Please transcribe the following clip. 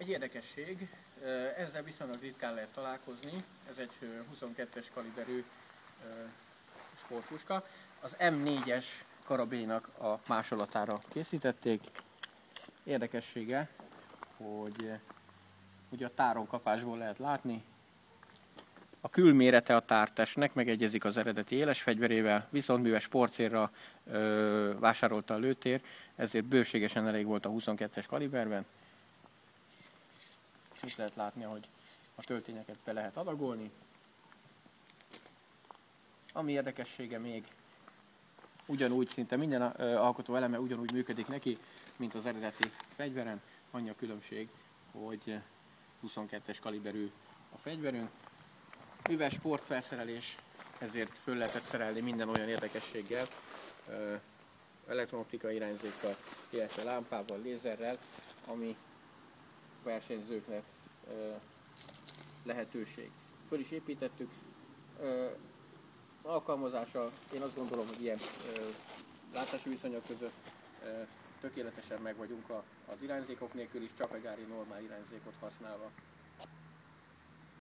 Egy érdekesség, ezzel viszonylag ritkán lehet találkozni, ez egy 22-es kaliberű sportpuska. Az M4-es karabélynak a másolatára készítették. Érdekessége, hogy ugye a táronkapásból lehet látni, a külmérete a tártestnek megegyezik az eredeti éles fegyverével, viszont mivel sportcélra vásárolta a lőtér, ezért bőségesen elég volt a 22-es kaliberben. Itt lehet látni, hogy a töltényeket be lehet adagolni. Ami érdekessége még, ugyanúgy szinte minden alkotó eleme ugyanúgy működik neki, mint az eredeti fegyveren. Annyi a különbség, hogy 22-es kaliberű a fegyverünk. Mivel sportfelszerelés, ezért föl lehetett szerelni minden olyan érdekességgel, elektronoptikai irányzékkal, illetve lámpával, lézerrel, ami versenyzőknek lehetőség. Föl is építettük. Alkalmazása, én azt gondolom, hogy ilyen látási viszonyok között tökéletesen meg vagyunk az irányzékok nélkül is, csak a gyári normál irányzékot használva.